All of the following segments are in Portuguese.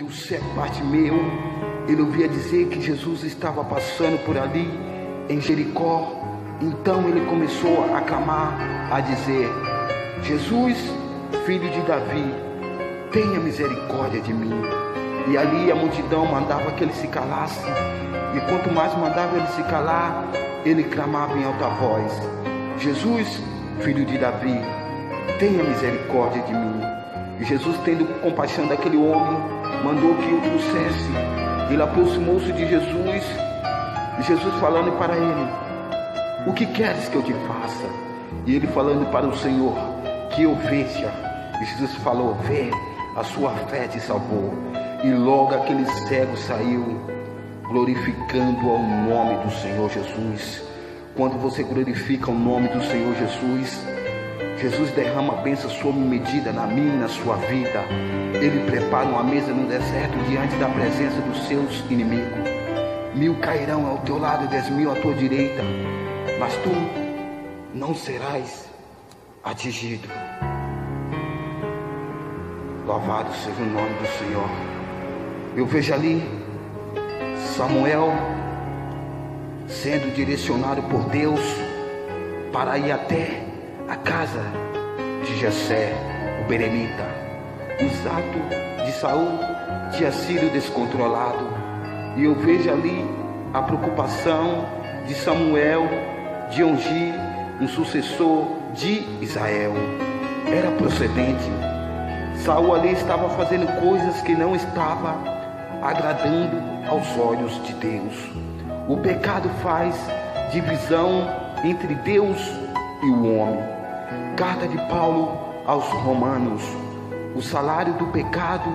que o cego Bartimeu, ele ouvia dizer que Jesus estava passando por ali em Jericó. Então ele começou a clamar, a dizer: Jesus, filho de Davi, tenha misericórdia de mim. E ali a multidão mandava que ele se calasse, e quanto mais mandava ele se calar, ele clamava em alta voz: Jesus, filho de Davi, tenha misericórdia de mim. E Jesus, tendo compaixão daquele homem, mandou que o trouxesse. Ele aproximou-se de Jesus, e Jesus falando para ele: o que queres que eu te faça? E ele falando para o Senhor: que eu veja. E Jesus falou: vê, a sua fé te salvou. E logo aquele cego saiu, glorificando ao nome do Senhor Jesus. Quando você glorifica o nome do Senhor Jesus, Jesus derrama a bênção sob medida na minha e na sua vida. Ele prepara uma mesa no deserto diante da presença dos seus inimigos. 1000 cairão ao teu lado, 10.000 à tua direita, mas tu não serás atingido. Louvado seja o nome do Senhor. Eu vejo ali Samuel sendo direcionado por Deus para ir até a casa de Jessé, o beremita. Os atos de Saul tinham sido descontrolados, e eu vejo ali a preocupação de Samuel de ungir um sucessor de Israel. Era procedente. Saul ali estava fazendo coisas que não estavam agradando aos olhos de Deus. O pecado faz divisão entre Deus e o homem. Carta de Paulo aos Romanos: o salário do pecado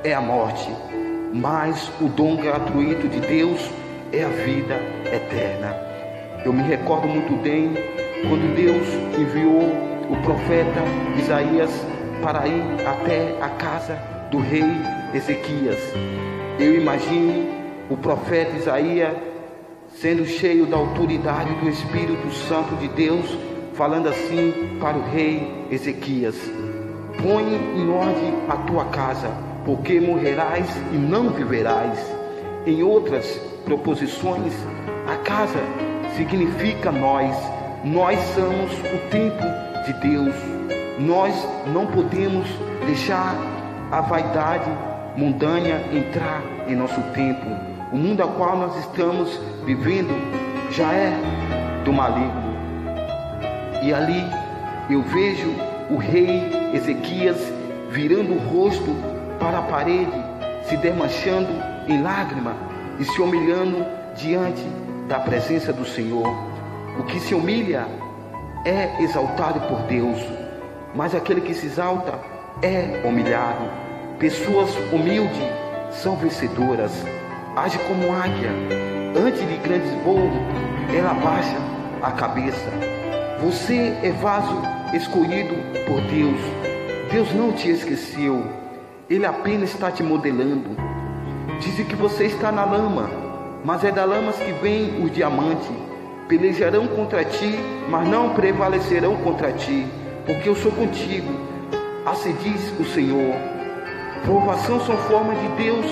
é a morte, mas o dom gratuito de Deus é a vida eterna. Eu me recordo muito bem quando Deus enviou o profeta Isaías para ir até a casa do rei Ezequias. Eu imagino o profeta Isaías sendo cheio da autoridade do Espírito Santo de Deus, falando assim para o rei Ezequias: põe em ordem a tua casa, porque morrerás e não viverás. Em outras proposições, a casa significa nós. Nós somos o templo de Deus. Nós não podemos deixar a vaidade mundana entrar em nosso tempo. O mundo ao qual nós estamos vivendo já é do maligno. E ali eu vejo o rei Ezequias virando o rosto para a parede, se desmanchando em lágrimas e se humilhando diante da presença do Senhor. O que se humilha é exaltado por Deus, mas aquele que se exalta é humilhado. Pessoas humildes são vencedoras. Age como águia. Antes de grandes voos, ela baixa a cabeça. Você é vaso escolhido por Deus. Deus não te esqueceu. Ele apenas está te modelando. Dizem que você está na lama, mas é da lama que vem os diamantes. Pelejarão contra ti, mas não prevalecerão contra ti, porque eu sou contigo. Assim diz o Senhor. Provação são forma de Deus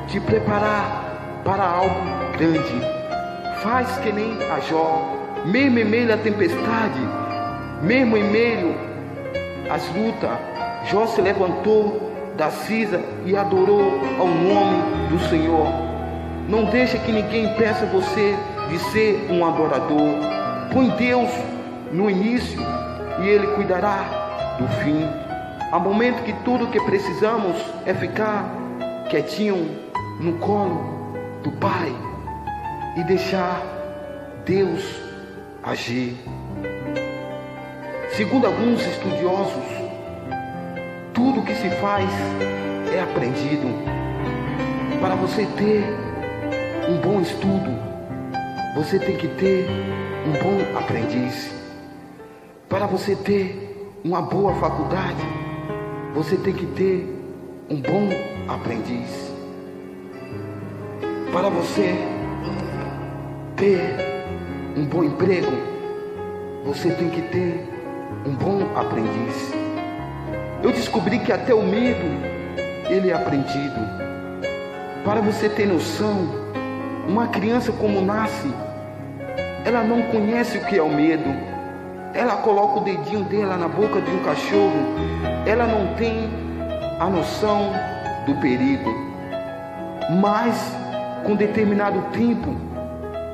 te preparar para algo grande. Faz que nem a Jó, mesmo em meio à tempestade, mesmo em meio às lutas, Jó se levantou da cinza e adorou ao nome do Senhor. Não deixe que ninguém impeça você de ser um adorador. Põe Deus no início e Ele cuidará do fim. Há momento que tudo que precisamos é ficar quietinho no colo do Pai e deixar Deus agir. Segundo alguns estudiosos, tudo que se faz é aprendido. Para você ter um bom estudo, você tem que ter um bom aprendiz. Para você ter uma boa faculdade, você tem que ter um bom aprendiz. Para você ter um bom emprego, você tem que ter um bom aprendiz. Eu descobri que até o medo ele é aprendido. Para você ter noção, uma criança como nasce, ela não conhece o que é o medo. Ela coloca o dedinho dela na boca de um cachorro, ela não tem a noção do perigo. Mas com determinado tempo,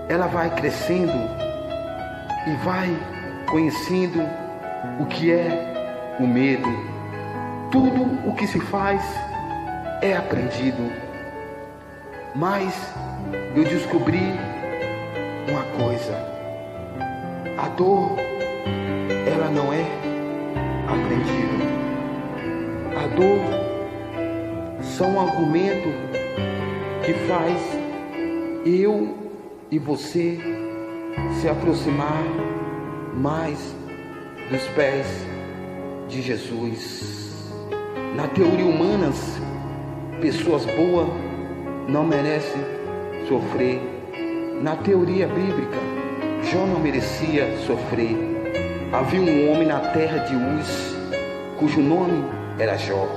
ela vai crescendo e vai conhecendo o que é o medo. Tudo o que se faz é aprendido. Mas eu descobri uma coisa: a dor, ela não é aprendida. A dor só um argumento que faz eu e você se aproximar mais dos pés de Jesus. Na teoria humana, pessoas boas não merecem sofrer. Na teoria bíblica, Jó não merecia sofrer. Havia um homem na terra de Uz, cujo nome era Jó.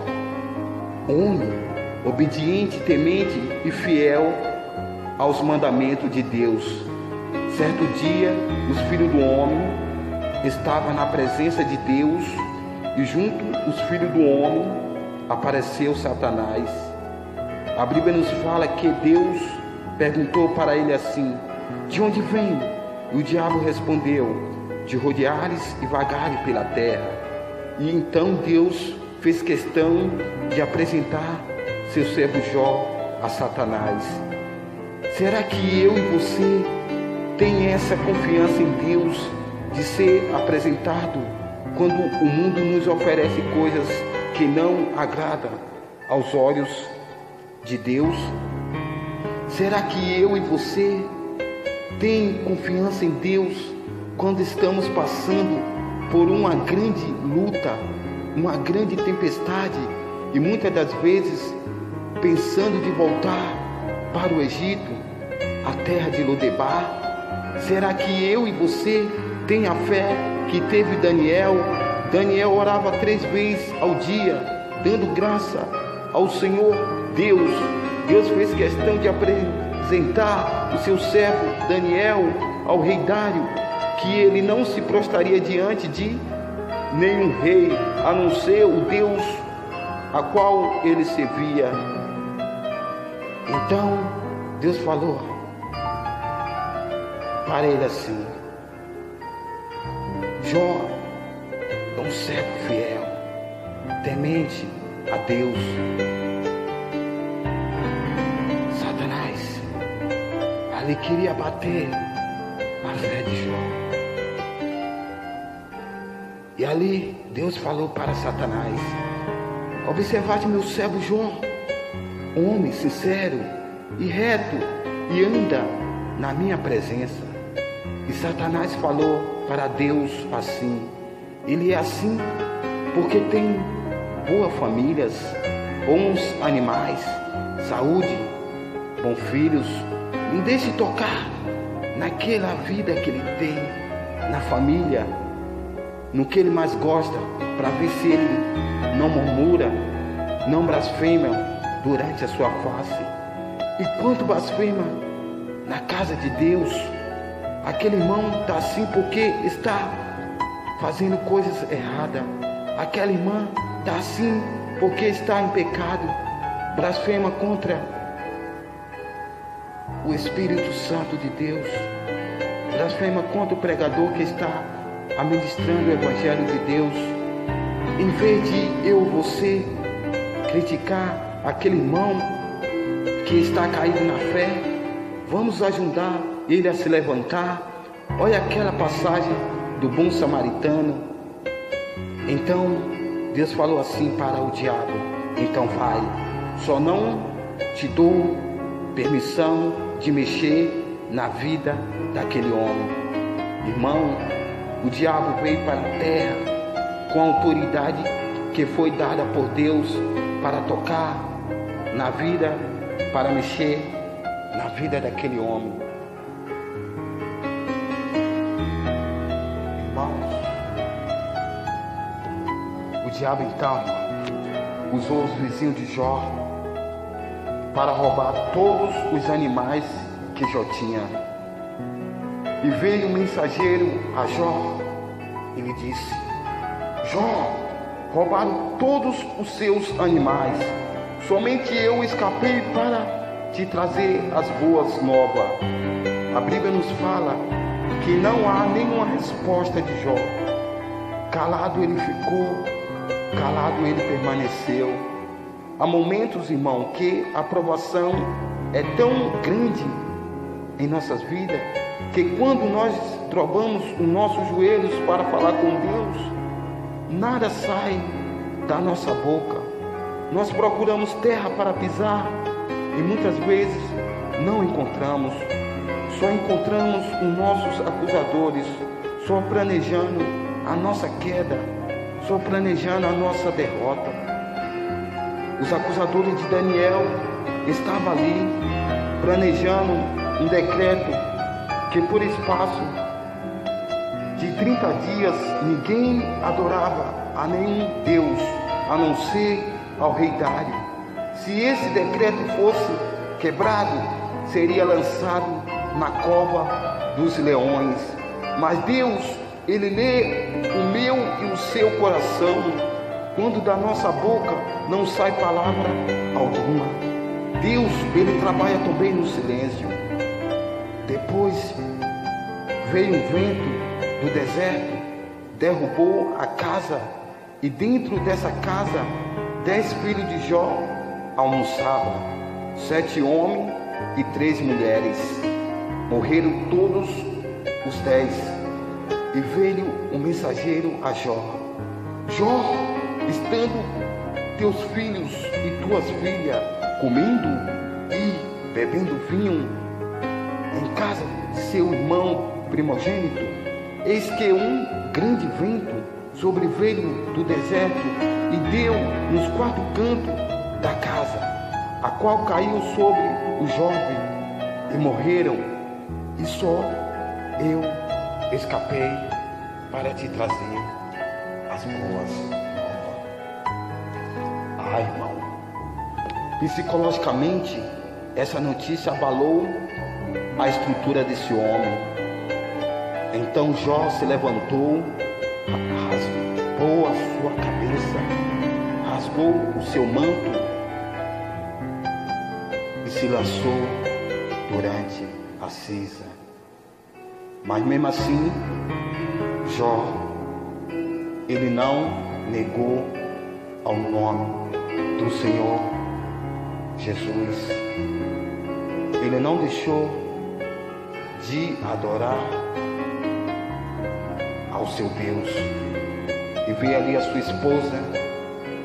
Homem obediente, temente e fiel aos mandamentos de Deus. Certo dia, os filhos do homem estavam na presença de Deus, e junto os filhos do homem apareceu Satanás. A Bíblia nos fala que Deus perguntou para ele assim: de onde vem? E o diabo respondeu: de rodeares e vagares pela terra. E então Deus fez questão de apresentar seu servo Jó a Satanás. Será que eu e você tem essa confiança em Deus de ser apresentado quando o mundo nos oferece coisas que não agradam aos olhos de Deus? Será que eu e você tem confiança em Deus quando estamos passando por uma grande luta, uma grande tempestade, e muitas das vezes pensando de voltar para o Egito, a terra de Lodebar? Será que eu e você tem a fé que teve Daniel? Daniel orava 3 vezes ao dia, dando graça ao Senhor Deus. Deus fez questão de apresentar o seu servo Daniel ao rei Dário, que ele não se prostraria diante de nenhum rei, a não ser o Deus a qual ele servia. Então Deus falou para ele assim: Jó é um servo fiel, temente a Deus. Satanás ali queria bater a fé de Jó. E ali Deus falou para Satanás: observaste meu servo Jó, homem sincero e reto, e anda na minha presença. E Satanás falou para Deus assim: ele é assim porque tem boas famílias, bons animais, saúde, bons filhos. Não deixe tocar naquela vida que ele tem, na família, no que ele mais gosta, para ver se ele não murmura, não blasfema durante a sua face. E quando blasfema na casa de Deus, aquele irmão está assim porque está fazendo coisas erradas. Aquela irmã está assim porque está em pecado, blasfema contra o Espírito Santo de Deus, blasfema contra o pregador que está administrando o Evangelho de Deus. Em vez de eu ou você criticar aquele irmão que está caído na fé, vamos ajudar ele a se levantar. Olha aquela passagem do bom samaritano. Então Deus falou assim para o diabo: então vai, só não te dou permissão de mexer na vida daquele homem. Irmão, o diabo veio para a terra com a autoridade que foi dada por Deus para tocar na vida, para mexer na vida daquele homem. Irmãos, o diabo então usou os vizinhos de Jó para roubar todos os animais que Jó tinha. E veio um mensageiro a Jó e lhe disse: Jó, roubaram todos os seus animais, somente eu escapei para te trazer as boas novas. A Bíblia nos fala que não há nenhuma resposta de Jó. Calado ele ficou, calado ele permaneceu. Há momentos, irmão, que a provação é tão grande em nossas vidas, que quando nós dobramos os nossos joelhos para falar com Deus, nada sai da nossa boca. Nós procuramos terra para pisar e muitas vezes não encontramos. Só encontramos os nossos acusadores, só planejando a nossa queda, só planejando a nossa derrota. Os acusadores de Daniel estavam ali planejando um decreto que por espaço de 30 dias ninguém adorava a nenhum Deus, a não ser ao rei Dário. Se esse decreto fosse quebrado, seria lançado na cova dos leões. Mas Deus, Ele lê o meu e o seu coração, quando da nossa boca não sai palavra alguma. Deus, Ele trabalha também no silêncio. Depois veio um vento do deserto, derrubou a casa, e dentro dessa casa 10 filhos de Jó almoçavam, 7 homens e 3 mulheres. Morreram todos os 10. E veio um mensageiro a Jó: Jó, estando teus filhos e tuas filhas comendo e bebendo vinho em casa de seu irmão primogênito, eis que um grande vento sobreveio do deserto e deu nos 4 cantos da casa, a qual caiu sobre o jovem, e morreram, e só eu escapei para te trazer as boas novas. Ah, irmão, psicologicamente essa notícia abalou a estrutura desse homem. Então Jó se levantou, raspou a sua cabeça, rasgou o seu manto e se lançou durante a cinza. Mas mesmo assim, Jó, ele não negou ao nome do Senhor Jesus. Ele não deixou de adorar ao seu Deus. E veio ali a sua esposa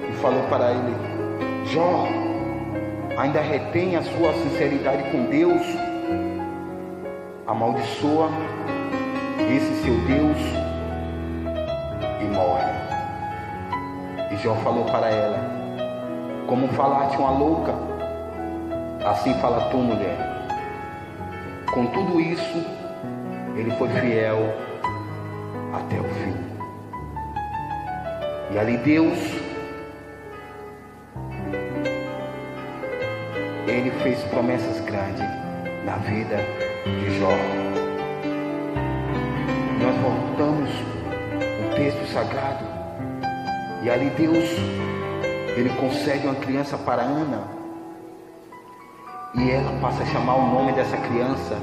e falou para ele: Jó, ainda retém a sua sinceridade com Deus? Amaldiçoa esse seu Deus e morre. E Jó falou para ela: como falaste uma louca, assim fala tu, mulher. Com tudo isso, ele foi fiel até o fim. E ali Deus, Ele fez promessas grandes na vida de Jó. Nós voltamos o texto sagrado, e ali Deus, Ele concede uma criança para Ana, e ela passa a chamar o nome dessa criança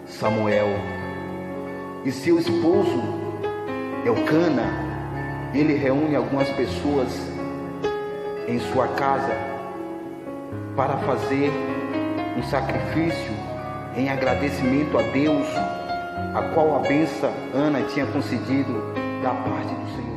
Samuel. E seu esposo Elcana, ele reúne algumas pessoas em sua casa para fazer um sacrifício em agradecimento a Deus, a qual a bênção Ana tinha concedido da parte do Senhor.